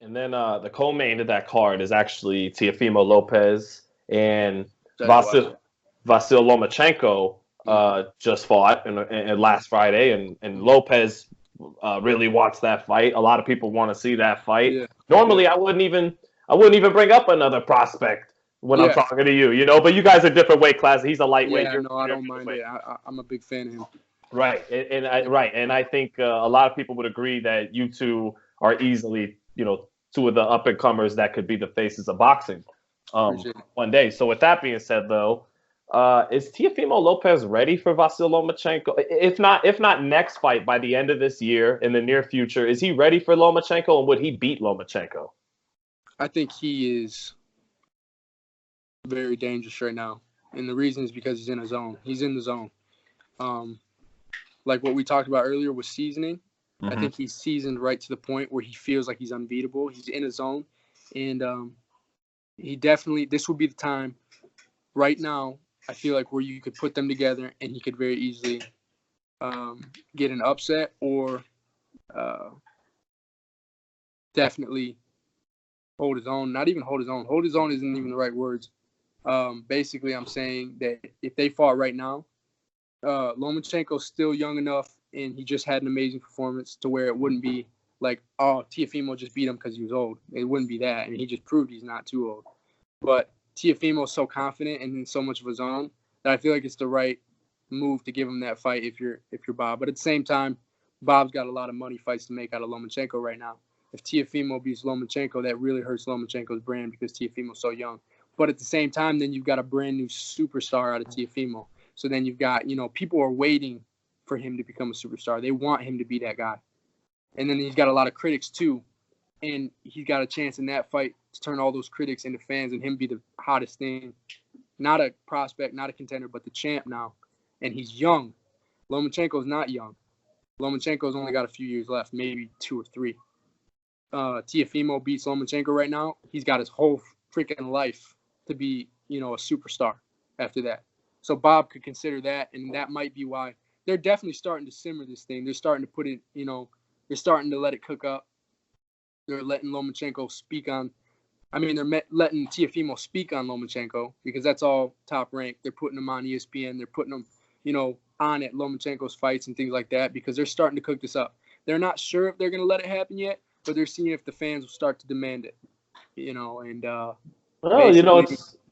And then the co-main of that card is actually Teofimo Lopez and That's Vasil Lomachenko just fought in last Friday, and Lopez really wants that fight. A lot of people want to see that fight. Yeah. Normally, Yeah. I wouldn't even bring up another prospect when I'm Yeah. talking to you, but you guys are different weight classes. He's a lightweight. Yeah. You're, No, I you're don't mind middleweight. it. I'm a big fan of him. Right, and I think a lot of people would agree that you two are easily, two of the up and comers that could be the faces of boxing Appreciate it. one day. So with that being said, though, is Teofimo Lopez ready for Vasil Lomachenko? If not next fight by the end of this year, in the near future, is he ready for Lomachenko, and would he beat Lomachenko? I think he is very dangerous right now, and the reason is because he's in a zone. He's in the zone. Like what we talked about earlier with seasoning. I think he's seasoned right to the point where he feels like he's unbeatable. He's in a zone, and he definitely. This would be the time. Right now, I feel like where you could put them together, and he could very easily get an upset or definitely hold his own. Not even hold his own. Hold his own isn't even the right words. Basically, I'm saying that if they fought right now, Lomachenko's still young enough, and he just had an amazing performance to where it wouldn't be like, oh, Teofimo just beat him because he was old. It wouldn't be that. I mean, he just proved he's not too old. But Teofimo's so confident and in so much of a zone that I feel like it's the right move to give him that fight if you're Bob. But at the same time, Bob's got a lot of money fights to make out of Lomachenko right now. If Teofimo beats Lomachenko, that really hurts Lomachenko's brand because Teofimo's so young. But at the same time, then you've got a brand new superstar out of Teofimo. So then you've got, people are waiting for him to become a superstar. They want him to be that guy. And then he's got a lot of critics too. And he's got a chance in that fight to turn all those critics into fans and him be the hottest thing. Not a prospect, not a contender, but the champ now. And he's young. Lomachenko's not young. Lomachenko's only got a few years left, maybe 2 or 3. Teofimo beats Lomachenko right now. He's got his whole freaking life to be, a superstar after that. So Bob could consider that, and that might be why they're definitely starting to simmer this thing. They're starting to put it, they're starting to let it cook up. They're letting Lomachenko speak on. They're letting Teofimo speak on Lomachenko because that's all top rank. They're putting him on ESPN. They're putting him, on at Lomachenko's fights and things like that because they're starting to cook this up. They're not sure if they're going to let it happen yet, but they're seeing if the fans will start to demand it, and well,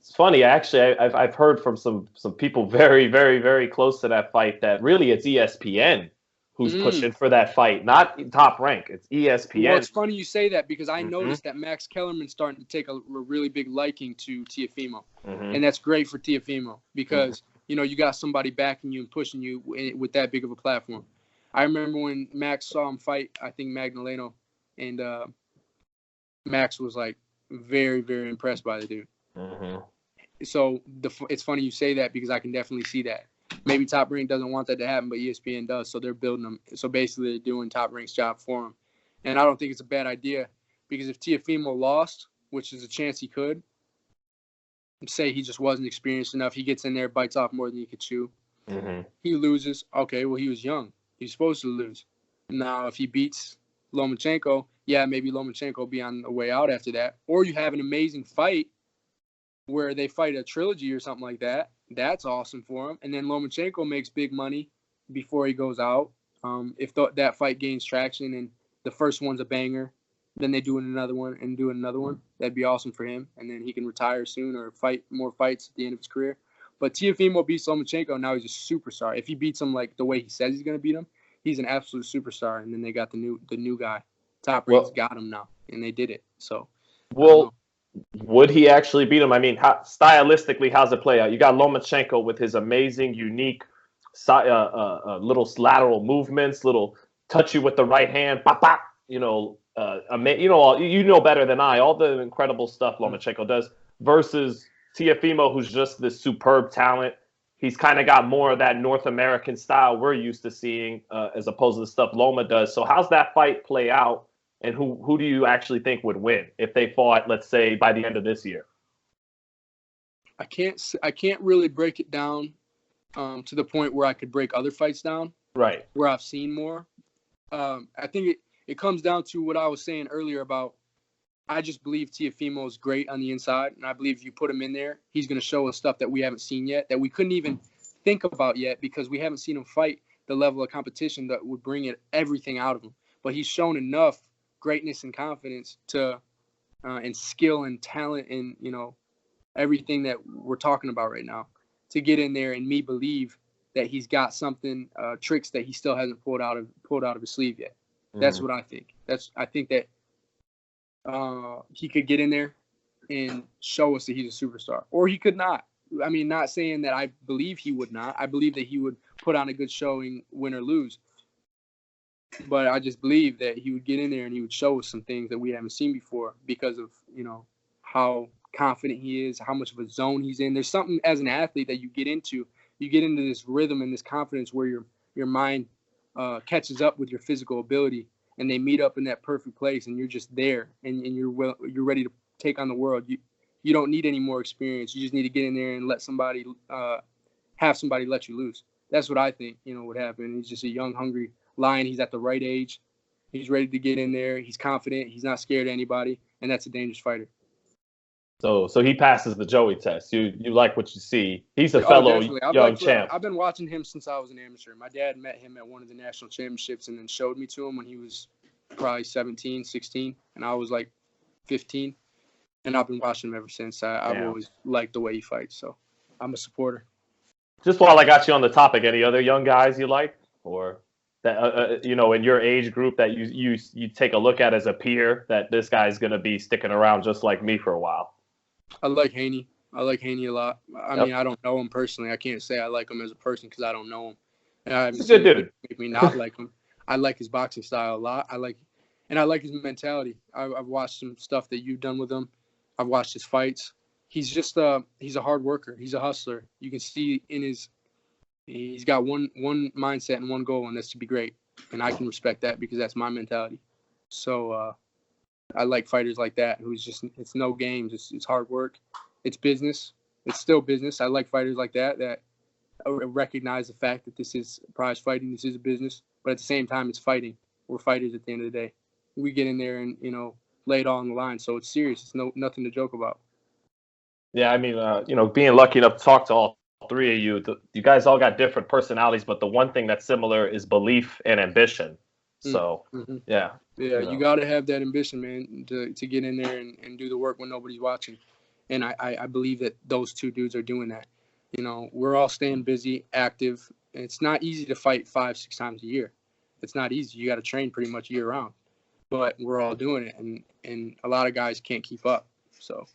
it's funny. Actually, I've heard from some people very, very, very close to that fight that really it's ESPN who's pushing for that fight, not Top Rank. It's ESPN. Well, it's funny you say that because I noticed that Max Kellerman's starting to take a really big liking to Teofimo, and that's great for Teofimo because you got somebody backing you and pushing you with that big of a platform. I remember when Max saw him fight, I think Magdaleno, and Max was like very, very impressed by the dude. So it's funny you say that because I can definitely see that. Maybe Top Rank doesn't want that to happen, but ESPN does, so they're building them. So basically, they're doing Top Rank's job for him. And I don't think it's a bad idea because if Teofimo lost, which is a chance he could, say he just wasn't experienced enough, he gets in there, bites off more than he could chew. He loses. Okay, well, he was young. He's supposed to lose. Now, if he beats Lomachenko, yeah, maybe Lomachenko will be on the way out after that. Or you have an amazing fight where they fight a trilogy or something like that. That's awesome for him. And then Lomachenko makes big money before he goes out. If that fight gains traction and the first one's a banger, then they do another one and do another one. That'd be awesome for him. And then he can retire soon or fight more fights at the end of his career. But Teofimo beats Lomachenko. Now he's a superstar. If he beats him like the way he says he's going to beat him, he's an absolute superstar. And then they got the new guy. Top Rank's got him now. And they did it. So, well, would he actually beat him? Stylistically, how's it play out? You got Lomachenko with his amazing, unique, little lateral movements, little touch you with the right hand, pop, pop. You know better than I. All the incredible stuff Lomachenko does versus Teofimo, who's just this superb talent. He's kind of got more of that North American style we're used to seeing, as opposed to the stuff Loma does. So how's that fight play out? And who do you actually think would win if they fought, let's say, by the end of this year? I can't really break it down to the point where I could break other fights down. Right. Where I've seen more. I think it comes down to what I was saying earlier about I just believe Teofimo is great on the inside, and I believe if you put him in there, he's going to show us stuff that we haven't seen yet, that we couldn't even think about yet because we haven't seen him fight the level of competition that would bring everything out of him. But he's shown enough greatness and confidence to and skill and talent and, you know, everything that we're talking about right now to get in there and me believe that he's got something, tricks that he still hasn't pulled out of his sleeve yet. That's what I think. I think that he could get in there and show us that he's a superstar, or he could not. I mean, not saying that I believe he would not. I believe that he would put on a good showing, win or lose. But I just believe that he would get in there and he would show us some things that we haven't seen before because of, you know, how confident he is, how much of a zone he's in. There's something as an athlete that you get into this rhythm and this confidence where your mind catches up with your physical ability, and they meet up in that perfect place, and you're just there, and you're ready to take on the world. You don't need any more experience. You just need to get in there and let somebody have somebody let you loose. That's what I think, you know, would happen. He's just a young, hungry lion. He's at the right age. He's ready to get in there. He's confident. He's not scared of anybody, and that's a dangerous fighter. So he passes the Joey test. You like what you see. He's a fellow young champ. I've been watching him since I was an amateur. My dad met him at one of the national championships and then showed me to him when he was probably 17, 16, and I was like 15. And I've been watching him ever since. I've always liked the way he fights, so I'm a supporter. Just while I got you on the topic, any other young guys you like, or that you know, in your age group that you take a look at as a peer that this guy's going to be sticking around just like me for a while? I like Haney. I like Haney a lot. I mean, I don't know him personally. I can't say I like him as a person because I don't know him. And He's a good dude. Make me not like him. I like his boxing style a lot. I like his mentality. I've watched some stuff that you've done with him. I've watched his fights. He's just he's a hard worker. He's a hustler. You can see he's got one mindset and one goal, and that's to be great. And I can respect that because that's my mentality. So I like fighters like that who's just, it's no games. It's hard work. It's business. It's still business. I like fighters like that recognize the fact that this is prize fighting. This is a business, but at the same time, it's fighting. We're fighters at the end of the day. We get in there and, you know, lay it all on the line. So it's serious. It's nothing to joke about. Yeah, I mean, you know, being lucky enough to talk to all three of you, you guys all got different personalities, but the one thing that's similar is belief and ambition. So, yeah. Yeah, you got to have that ambition, man, to get in there and do the work when nobody's watching. And I believe that those two dudes are doing that. You know, we're all staying busy, active. And it's not easy to fight 5-6 times a year. It's not easy. You got to train pretty much year round. But we're all doing it, and a lot of guys can't keep up. So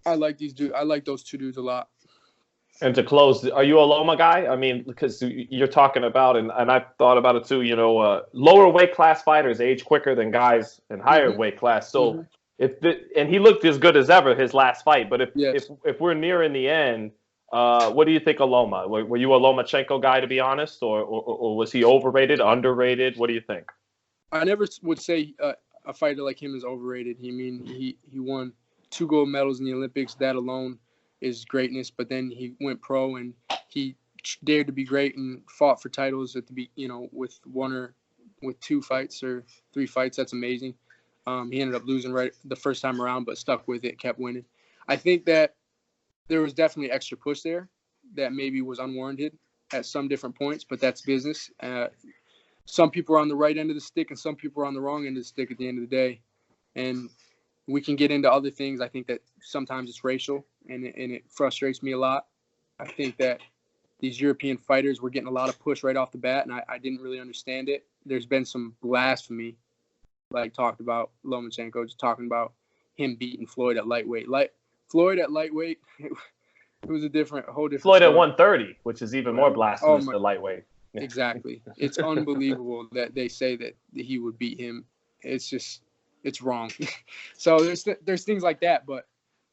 I like those two dudes a lot. And to close, are you a Loma guy? I mean, because you're talking about, and I've thought about it too, you know, lower weight class fighters age quicker than guys in higher weight class. So and he looked as good as ever his last fight. But if we're nearing the end, what do you think of Loma? Were you a Lomachenko guy, to be honest, or was he overrated, underrated? What do you think? I never would say a fighter like him is overrated. I mean, he won 2 gold medals in the Olympics. That alone is greatness. But then he went pro and he dared to be great and fought for titles with 2 fights or 3 fights. That's amazing. He ended up losing right the first time around, but stuck with it, kept winning. I think that there was definitely extra push there that maybe was unwarranted at some different points, but that's business. Some people are on the right end of the stick and some people are on the wrong end of the stick at the end of the day. And we can get into other things. I think that sometimes it's racial and it frustrates me a lot. I think that these European fighters were getting a lot of push right off the bat, and I didn't really understand it. There's been some blasphemy, like talked about Lomachenko, just talking about him beating Floyd at lightweight. Floyd at lightweight, it was a whole different Floyd story. At 130, which is even more blasphemous than lightweight. Exactly. It's unbelievable that they say that he would beat him. It's wrong. So there's things like that, but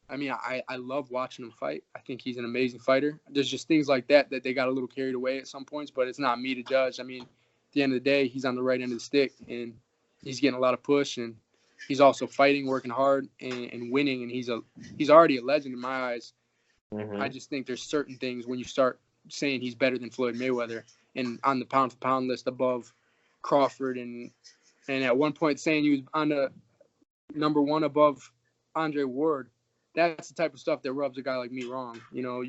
I mean, I love watching him fight. I think he's an amazing fighter. There's just things like that they got a little carried away at some points, but it's not me to judge. I mean, at the end of the day, he's on the right end of the stick, and he's getting a lot of push, and he's also fighting, working hard, and winning, and he's already a legend in my eyes. I just think there's certain things when you start saying he's better than Floyd Mayweather and on the pound-for-pound list above Crawford and at one point saying he was on number one above Andre Ward, that's the type of stuff that rubs a guy like me wrong. You know,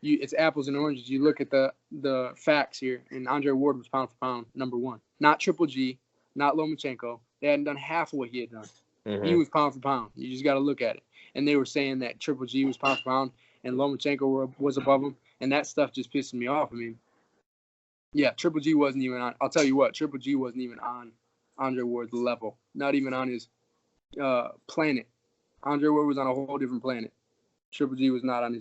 it's apples and oranges. You look at the facts here, and Andre Ward was pound for pound number one. Not Triple G, not Lomachenko. They hadn't done half of what he had done. Mm-hmm. He was pound for pound. You just got to look at it. And they were saying that Triple G was pound for pound and Lomachenko was above him, and that stuff just pissed me off. I mean, yeah, Triple G wasn't even on. I'll tell you what, Triple G wasn't even on Andre Ward's level. Not even on his planet. Andre Ward was on a whole different planet. Triple G was not on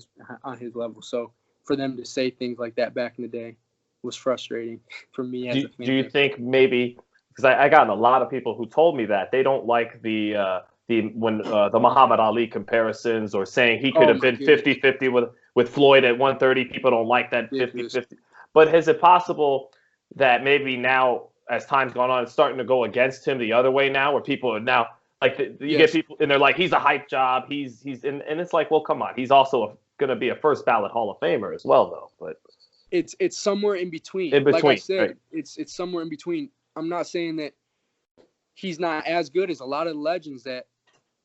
his level. So for them to say things like that back in the day was frustrating for me as a fan. Do you think maybe, because I got a lot of people who told me that they don't like the Muhammad Ali comparisons, or saying he could have been 50-50 with Floyd at 130. People don't like that 50-50. But is it possible that maybe now, as time's gone on, it's starting to go against him the other way now, where people are now like, you get people and they're like, he's a hype job. He's and it's like, well, come on. He's also going to be a first ballot Hall of Famer as well, though. But it's somewhere in between. Like I said, right. It's somewhere in between. I'm not saying that he's not as good as a lot of the legends that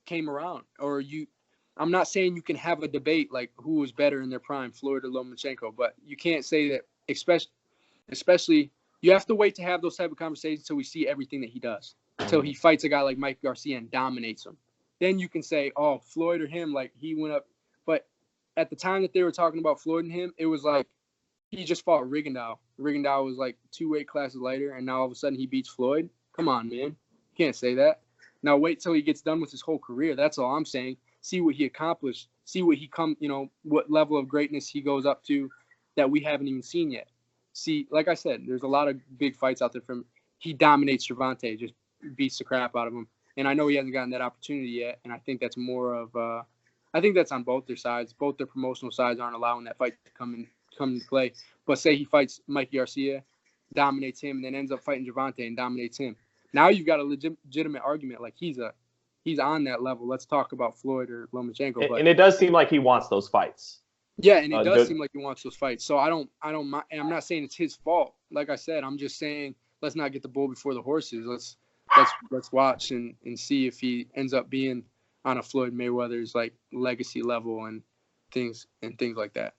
came around, I'm not saying you can have a debate like who was better in their prime, Floyd or Lomachenko, but you can't say that, especially you have to wait to have those type of conversations until we see everything that he does, until he fights a guy like Mike Garcia and dominates him. Then you can say, oh, Floyd or him, like he went up. But at the time that they were talking about Floyd and him, it was like he just fought Rigondeaux. Rigondeaux was like 2 weight classes lighter, and now all of a sudden he beats Floyd. Come on, man. You can't say that. Now wait till he gets done with his whole career. That's all I'm saying. See what he accomplished. See what what level of greatness he goes up to that we haven't even seen yet. See, like I said, there's a lot of big fights out there from him. He dominates Gervonta, just beats the crap out of him. And I know he hasn't gotten that opportunity yet. And I think that's more of I think that's on both their sides. Both their promotional sides aren't allowing that fight to come into play. But say he fights Mike Garcia, dominates him, and then ends up fighting Gervonta and dominates him. Now you've got a legitimate argument, like he's on that level. Let's talk about Floyd or Lomachenko. And it does seem like he wants those fights. Yeah, and it does seem like he wants those fights. So I don't mind, and I'm not saying it's his fault. Like I said, I'm just saying let's not get the bull before the horses. Let's watch and see if he ends up being on a Floyd Mayweather's like legacy level and things like that.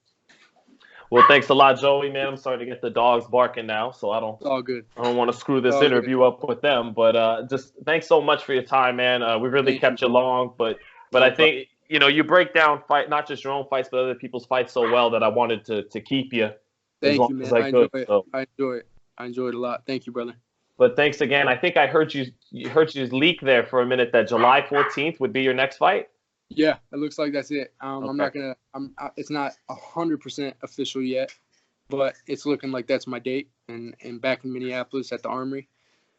Well, thanks a lot, Joey, man. I'm sorry to get the dogs barking now, so It's all good. I don't want to screw this interview up with them. But just thanks so much for your time, man. We really kept you long, but I think you break down not just your own fights, but other people's fights so well that I wanted to keep you. Thank you, man. I enjoy it. I enjoy it a lot. Thank you, brother. But thanks again. I think I heard you leak there for a minute that July 14th would be your next fight. Yeah, it looks like that's it. Okay. It's not 100% official yet, but it's looking like that's my date, and back in Minneapolis at the Armory.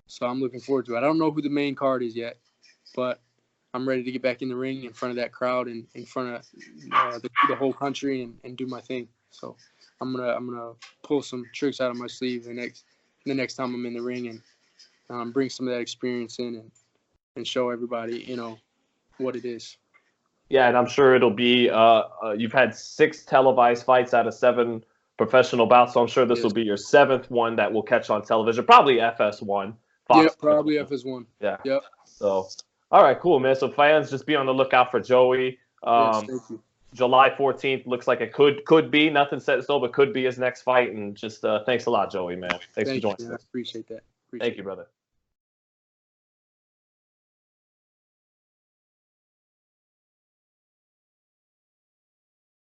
So I'm looking forward to it. I don't know who the main card is yet, but I'm ready to get back in the ring in front of that crowd and in front of the whole country and do my thing. So I'm gonna pull some tricks out of my sleeve the next time I'm in the ring and bring some of that experience in and show everybody what it is. Yeah, and I'm sure it'll be you've had 6 televised fights out of 7 professional bouts, so I'm sure this will be your 7th one that will catch on television. Probably FS1. Yeah, probably FS1. Yeah. Yep. So, all right, cool, man. So fans, just be on the lookout for Joey. Yes, thank you. July 14th looks like it could be. Nothing set in stone, but could be his next fight. And just thanks a lot, Joey, man. Thanks for joining us. I appreciate that. Thank you, brother.